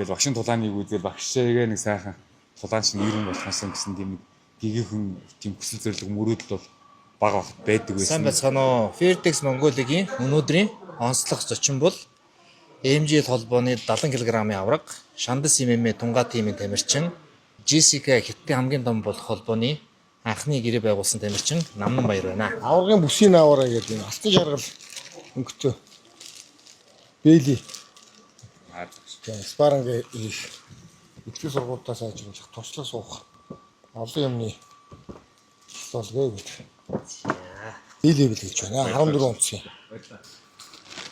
тэгэл багшийн тулааныг үзэл багшаагаа нэг сайхан тулаан шиг ирэн болохсон гэсэн тийм нэг гэгийнхэн тийм хүсэл зорилго мөрөөдөл бол бага багт байдаг байсан. Сайн байцгаана уу? Fairtex Mongolia-гийн өнөөдрийн онцлог зочин бол MGL холбооны 70 кг-ийн авраг, Шандас MMA тунгаа тимийн тамирчин, Jessica Хятадын хамгийн том болох холбооны анхны гэрээ байгуулсан тамирчин Намнан Баяр байна. Аврагын бүсийн авараа гэдэг алтан жаргал өнгөтэй Бэйли. Спаринг их итгэл сургуультаа сайжруулах, туршлага суух, олон юмны болгээ гэдэг. Бэйли гэж байна. 14 онцгийн.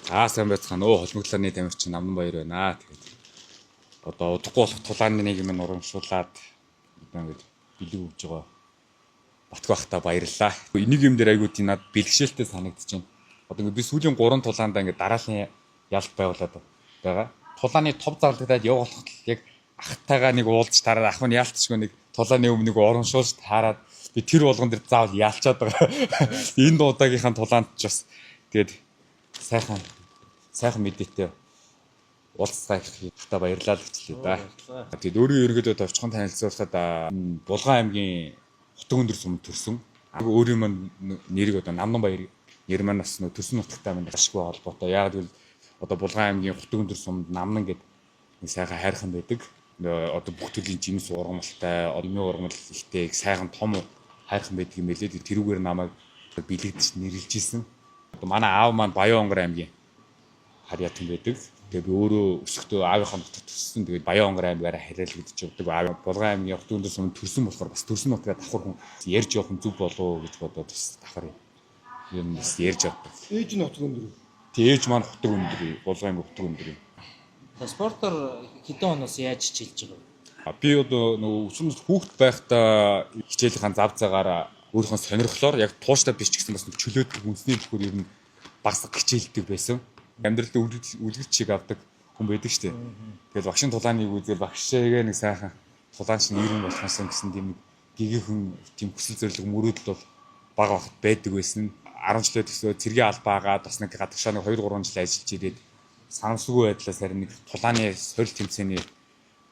Сайн байцгаана уу? Холмогдлооны тамирчин Намнан Баяр байна. Тэгээд одоо удахгүй болох тулааны нэг юм урамшуулад ингээд бэлэг өгж байгаа Батг бахта баярлалаа. Энийг юм дээр айгуу тийм над бэлгшээлтэй санагдаж байна. Одоо ингээд би сүүлийн 3 тулаандаа ингээд дараалын ялт байгуулад байгаа. Тулааны топ зарлагдаад явуулахад яг ахтайгаа нэг уулзч тараад ах нь яалтчгүй нэг тулааны өмнө нэг урамшуулж таарад би тэр болгон дээр заавал яалчаад байгаа. Энэ удаагийнхаа тулаанд ч бас тэгээд сайхан мэдээтэй уулзцаа ихтэй баярлалаа л гэчлээ да. Тэгээд өөрөө ерөөдөө товчхон танилцуулахад Булган аймгийн Хутаг өндөр сумд төрсөн. Өөрийн маань нэрийг одоо Намнан Баяр нэр маань бас төрсөн нутагтай маань ашиггүй холбоотой. Яг л одоо Булган аймгийн Хутаг өндөр сумд Намнан гэдэг нэг сайхан хайрхан байдаг. Одоо бүх төрлийн жимс ургамалтай, олонний ургамал ихтэй сайхан том хайрхан байдаг юм билээ. Тэрүүгээр намайг бэлэгдэж нэрлэж исэн. Одоо манай аав маань Баян Онгор аймгийн Харьяатан байдаг. Тэгээ би өөрөө өсөхдөө аавынхаа нутагт төссөн. Тэгээд Баян Онгор аймгаараа хараал гэдэж явдаг. Аав Булган аймгийн Хутаг өндөр сумд төрсөн болохоор бас төрсөн нутгаа давхар хүн ярьж явах нь зүг болов гэж бодоод бас давхар юм бас ярьж явдаг. Ээж нь Хутаг өндөр. Тэг ээж маань Хутаг өндөр, Булган аймгийн Хутаг өндөр. Спортоор хэдэн оноос яаж хичээлж байгаа вэ? Би одоо нөгөө өсвөр хүүхэд байхдаа хичээлийнхэн зав цагаараа өөрийнхөө сонирхлоор яг тууштай биш ч гэсэн бас чөлөөтэй үндэсний бүхөр ер нь бас хичээлдэг байсан. Амьдралдаа үлгэрч шиг авдаг хүн байдаг шүү дээ. Тэгэл багшийн тулааныг үзэл багшаагаа нэг сайхан тулаан шиг ирэн болохсон гэсэн тийм нэг гэгийнхэн тийм хүсэл зорилго мөрөөдөл бол бага багт байдаг байсан. 10 жилээ төсөө цэргийн албаагаа бас нэг гадагшаа нэг 2 3 жил ажиллаж ирээд санамсаргүй байдлаас харин нэг тулааны сорил тэмцээний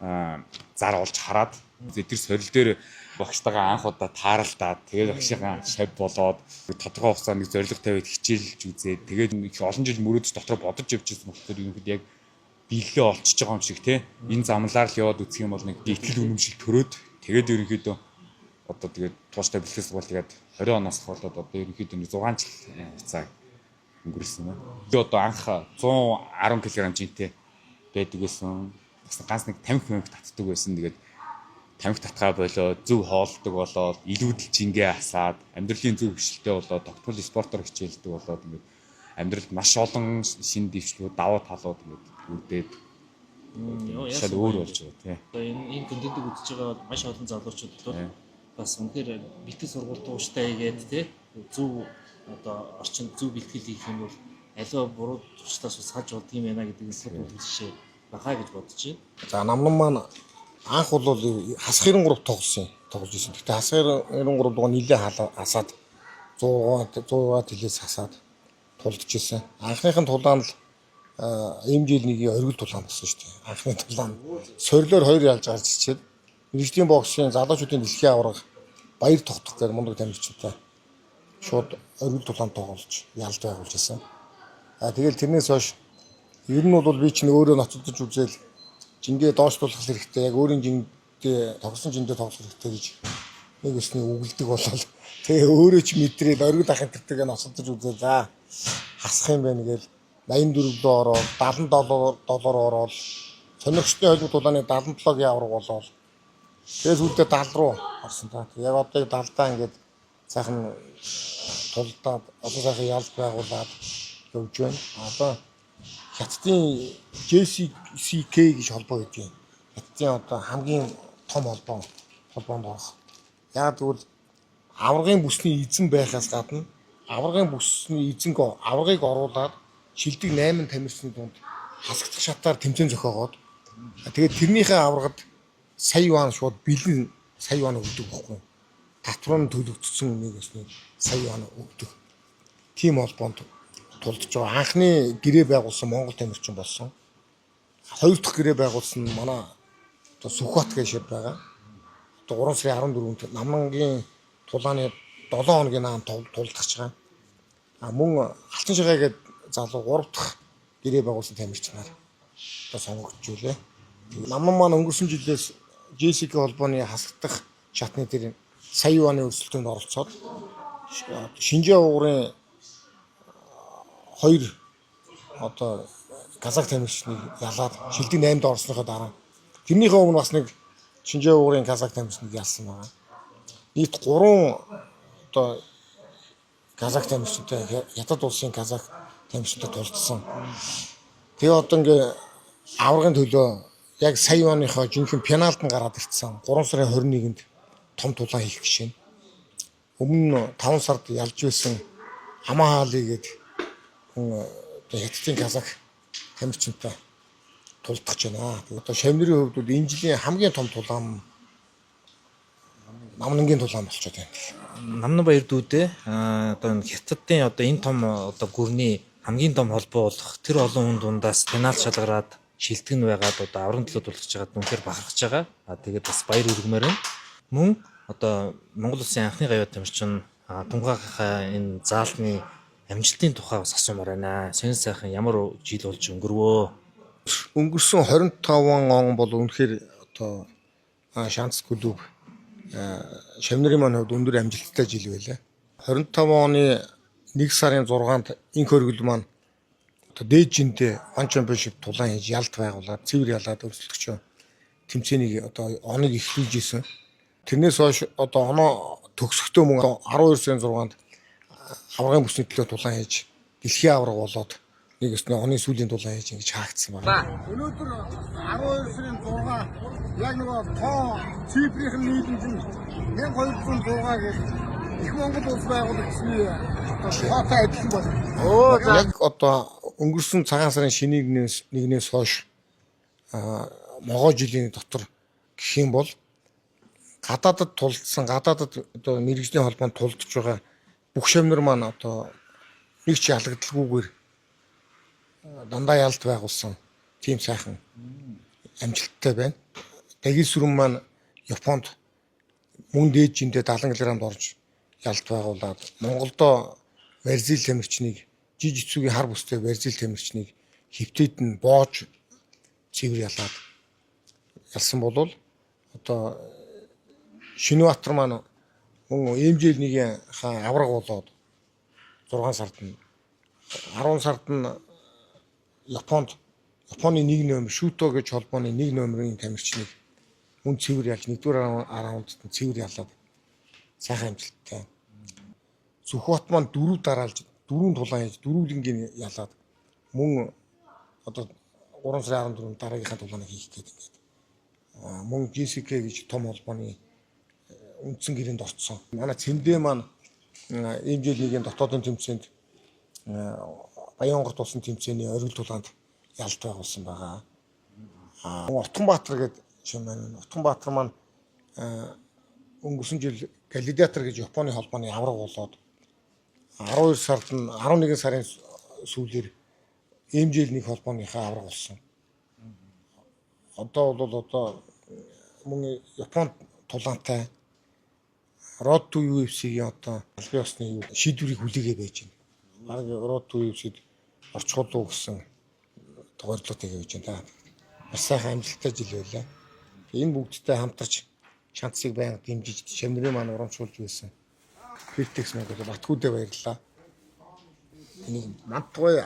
зар олж хараад тэр сорил дээр багштайгаа анх удаа тааралдаад тэгээд багшийнхаа шав болоод тодорхой хугацаанд нэг зорилго тавиад хичээлж үзээд тэгээд их олон жил мөрөөдөж дотор бодож явж байсан болохоор ерөнхийдөө яг биелэлээ олчиж байгаа юм шиг тий энэ замлаар л яваад үсэх юм бол нэг итгэл үнэмшил төрөөд тэгээд ерөнхийдөө одоо тэгээд тууштай бэлтгэл сургалт тэгээд 20 оноос болоод одоо ерөнхийдөө 6 жил хугацаа өнгөрсөн байна. Би одоо анх 110 кг жинтэй байдаг байсан. Бас ганц нэг 50 км татдаг байсан. Тэгээд 50 татгаа болоод зөв хоолдог болоод илүүдэл жингээ асаад амьдралын зөв хвшилтэй болоод тогтмол спортоор хичээлдэг болоод ингээд амьдралд маш олон шинэ дэвшлүүд давуу талууд ингээд үрдээд шал өөр болж байгаа тийм. Одоо энэ контентыг үзэж байгаа маш олон залуучууд бол бас үнэхээр бэлтгэл сургууль тууштай игээд тий зөв одоо орчин зөв бэлтгэл хийх юм бол аливаа буруу туршлагаас салж болдго юм байна гэдэг нь жишээ бахаа гэж бодож байна. За Намнан маань анх бол хасах 93 тоглож ирсэн. Гэхдээ хасах 93 дугаар нилээ хасаад 100 телээс хасаад тулдж ирсэн. Анхныхын тулаан л MGL-ийн оргил тулаан болсон шүү дээ. Анхны тулаан сорилоор 2 ялж гарч ичээд мэргэжлийн боксын залуучуудын дэлхийн аварга Баяр тогтох гэх мундаг тамирчинтай шууд оргил тулаан тоглож ялж байгуулж ирсэн. Тэгэл тэрнээс хойш ер нь бол би чинь өөрөө ноцолдож үзэл жингээ доошлуулах хэрэгтэй. Яг өөрийн жингээ тогсон жиндээ тоглох хэрэгтэй гэж нэг өсний үгэлдэг болол. Тэгээ өөрөө ч мэдрээд оргил ахын тэртэйгээ ноцолдож үзэл. За хасах юм байна гээл 84 доо ороод 77 ороод сонирхчтой холбоо тулааны 77-гийн авраг болоод тэгээ сүлдээ 70 руу орсон та. Яг одоо 70-даа ингээд сайхан тулдаад одоо сайхан ялт байгуулад явж байна. Одоо Хятадын JCK гэж холбоо гэдэг юм. Хятадын одоо хамгийн том холбоонд орох. Яг тэгвэл аврагын бүсний эзэн байхаас гадна аврагын бүсний эзэнг аврагыг оруулаад шилдэг 8 тамирчны дунд хасагдах шатаар тэмцээн зохиогоод тэгээд тэрнийхээ аврагад сая юан шууд бэлэн сая юан өгдөг байхгүй. Татвар нь төлөгдсөн нэг өсний сая юан өгдөг. Тим холбоонд тулдж байгаа анхны гэрээ байгуулсан Монгол тамирчин болсон. хоёр дахь гэрээ байгуулсан нь манай одоо Сүхбат гэж шир байгаа. Одоо 3 сарын 14-нд Намрангийн тулааны 7 хоногийн наам тулдах байгаа. Мөн Алтан шигээ гээд залуу 3 дахь гэрээ байгуулсан тамирч нар одоо сонгогдож үлээ. Намран маань өнгөрсөн жилээс JCK холбооны хасагдах шатны дээр сая оны өрсөлдөөнд оролцоод Шинжээ уугарын 2 одоо казак тамирчныг ялаад шилдэг 8-д орсныхоо дараа тэрнийхээ өмнө бас нэг Шинжээ уугарын казак тамирчныг ялсан байна. Нийт 3 одоо казак тамирчтай ятад улсын казак тамирчтай тулдсан. Тэгээ одоо ингээ аврагын төлөө яг сая оныхоо жинхэнэ пенальт нь гараад ирсэн. 3 сарын 21-нд том тулаан хийх гэж байна. Өмнө 5 сард ялж байсан Хамаа хаалыг гээд хятадын казак тамирчинтай тулдах гэж байна. Одоо шавнырын хувьд бол энэ жилийн хамгийн том тулаан Намрангийн тулаан болчиход байна. Намнабаяр дүүдээ одоо хятадын одоо энэ том одоо гүрний хамгийн том холбоо болох тэр олон хүн дундаас пенальт шалгараад шилтгэн байгаад одоо аврагын төлөө тулгаж байгаад үнэхээр бахархаж байгаа. Тэгээд бас баяр хүргэмээр байна. Мөн одоо Монгол Улсын анхны гавьяа тамирчин Тунгаагийнхаа энэ заалны амжилтын тухай бас асуумаар байна. Сонин сайхан ямар жил болж өнгөрвөө? Өнгөрсөн 25 он бол үнэхээр одоо шанс клуб шавнырын маань хувьд өндөр амжилттай жил байлаа. 25 оны 1 сарын 6-нд инх хөргөл маань одоо дээжиндээ One Championship тулаан хийж ялд байгуулад цэвэр ялаад өрсөлдөгчөө тэмцээнийг одоо оныг эхлүүлж исэн. Тэрнээс хойш одоо оноо төгсөхдөө мөн 12 сарын 6-нд аврагын бүсний төлөө тулаан хийж дэлхийн авраг болоод нэг өсний оны сүүлийн тулаан хийж ингэж хаагдсан байна. Өнөөдөр 12 сарын 6 яг нөгөө тоо цифрийн нийлэмж нь 1206 гэх их Монгол улс байгуулагчны тоотой адилхан байна. Яг одоо өнгөрсөн цагаан сарын шинийг нэгнээс хойш могоо жилийн дотор гэх юм бол гадаадд тулдсан гадаадд одоо мэрэгжлийн холбоонд тулдж байгаа бүх шавнар маань одоо нэг ч ялагдalgүйгээр дандаа ялд байгуулсан тийм сайхан амжилттай байна. Дагил сүрэн маань Японд мөн дээжиндээ 70 кг-д орж ялд байгуулад Монголдо Барзил тамирчныг жижигцүүгийн хар бүстэй Барзил тамирчныг хөвтөд нь боож цэвэр ялаад ялсан болвол одоо Шинэбаатар маань мөн МЖЛ-ийн авраг болоод 6 сард нь 10 сард нь Японы 1 номер Шүто гэж холбооны 1 номерын тамирчныг мөн цэвэр ялж 1-р раундд нь цэвэр ялаад сайхан амжилттай. Сүхбат маань 4 дараалж 4 тулаан хийж 4 лингийн ялаад мөн одоо 3 сарын 14-нд дараагийнхаа тулааныг хийх гээд ингээд. Мөн JCK гэж том холбооны үндсэн гэрээнд орцсон. Манай Цэндээ маань МЖЛ-ийн дотоодын тэмцээнд Баянгорт болсон тэмцээний оргил тулаанд ялт байгуулсан байгаа. Утганбаатар гэдэг юм байна. Утганбаатар маань өнгөрсөн жил Галидиатор гэж Японы холбооны авраг болоод 12 сард нь 11 сарын сүүлээр МЖЛ-ийн холбооныхаа авраг болсон. Одоо бол одоо мөн Японд тулаантай Road to UFC-ийн одоо албан ёсны шийдвэрийг хүлээгээ байж байна. Баг Road to UFC-д орчуулуу гэсэн тохиолдлоотой гэж байна. Бас сайхан амжилттай жил байлаа. Энэ бүгдтэй хамтарч шансыг байнга дэмжиж шавнырын маань урамшуулж байсан. Фитекс маань Батгүйдээ баярлалаа. Энийг мантгүй.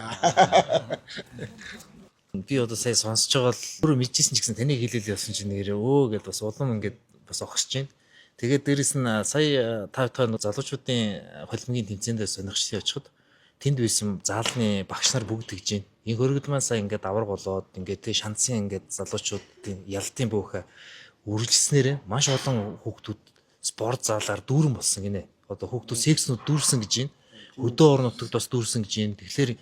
Би одоо сая сонсож байгаа л өөрөө мэдчихсэн ч гэсэн таны хэлэл явсан чинь нэрээ гэдээ бас улам ингээд бас огсож байна. Тэгээд дээрэс нь сая тав залуучуудын холимгийн тэмцээндээ сонирхчдын очиход тэнд байсан заалны багш нар бүгд тэгж байна. Энэ хөргөл маань сая ингээд авраг болоод ингээд тий шансын ингээд залуучуудын ялтын бүхэн үргэлжлснээр маш олон хүүхдүүд спорт заалаар дүүрэн болсон гинэ. Одоо хүүхдүүд секснүүд дүүрсэн гэж байна. Хөдөө орон нутагт бас дүүрсэн гэж байна. Тэгэхээр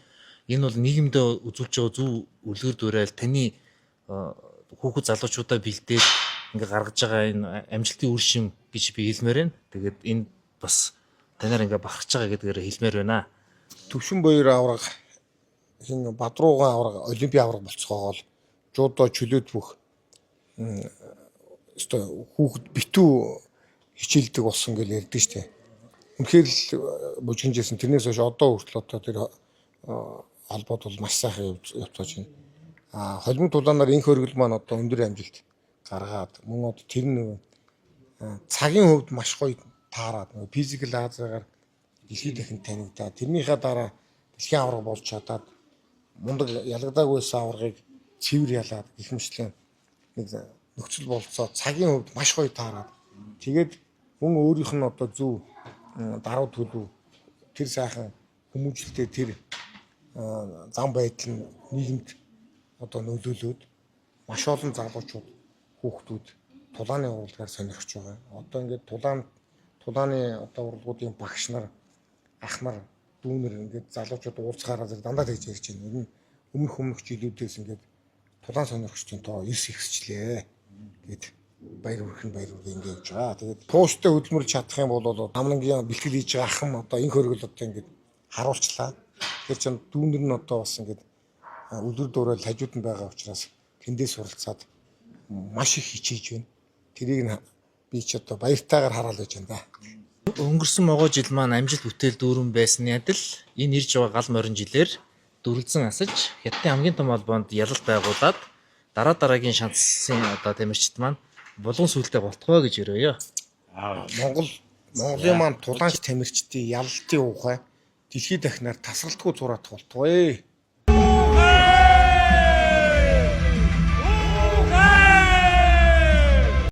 энэ бол нийгэмдээ үзүүлж байгаа зөв үлгэр дуурайл таны хүүхэд залуучуудаа бэлдээд ингээ гаргаж байгаа энэ амжилтын үр шим гэж би хэлмээр байна. Тэгээд энэ бас танаар ингээ бахарч байгаа гэдгээр хэлмээр байна. Төвшин Баяр авраг хин Бадрууган авраг Олимпийн авраг болцоогоо жуудаа чөлөөт бүх өстой хүүхэд битүү хичээлдэг болсон гэж ярьдэн штэ. Үнэхээр л бужигнжсэн тэрнээс хойш одоо хүртэл одоо тэр холбоод бол маш сайхан явцгааж байна. Холимог тулаанаар инх хөргөл маань одоо өндөр амжилт гаргаад мөн одоо тэр нэг цагийн хувьд маш гоё таарад физикал азараар дэлхийд дахин танигдаа. Тэрнийхээ дараа дэлхийн аварга болж чадаад мундаг ялгадаагүйсэн аваргыг цэвэр ялаад гэх мэтлэн нэг нөхцөл болцоо цагийн хувьд маш гоё таарад. Тэгээд мөн өөрийнх нь одоо зөв даруй төлөв тэр сайхан хүмүүжлэлтэй тэр зам байдал нь нийгэмд одоо нөлөөлөөд маш олон залуучууд хүүхдүүд тулааны урлагаар сонирхож байгаа. Одоо ингээд тулааны одоо урлагуудын багш нар ах нар дүүнэр ингээд залуучууд уулзахаараа дандаа тэгж ярьж байна. Өмнөх жилүүдээс ингээд тулаан сонирхчдын тоо 9 ихсчлээ гэд баяр хүрэх ингээд явж байгаа. Тэгээд тууштай хөдөлмөрлж чадах юм бол амлангийн бэлтгэл хийж байгаа ахын одоо инх хөргөл одоо ингээд харуулчлаа. Тэр чинь дүүнэр нь одоо бас ингээд үлгэр дуурайл хажууд нь байгаа учраас тэндээс суралцаад маш их хичээж байна. Тэрийг нь би ч одоо баяртайгаар хараал гэж байна да. Өнгөрсөн могоо жил маань амжилт бүтээл дүүрэн байсан ядал энэ ирж байгаа гал морин жилээр дүрлзэн асаж Хятадын хамгийн том холбоонд ялалт байгуулад дараагийн шансын одоо тамирчид маань булган сүлдээ болтгоо гэж өрөөё. Монголын маань тулаанч тамирчдын ялалтын ухаан дэлхийд дахинаар тасралтгүй зураат болтгоо.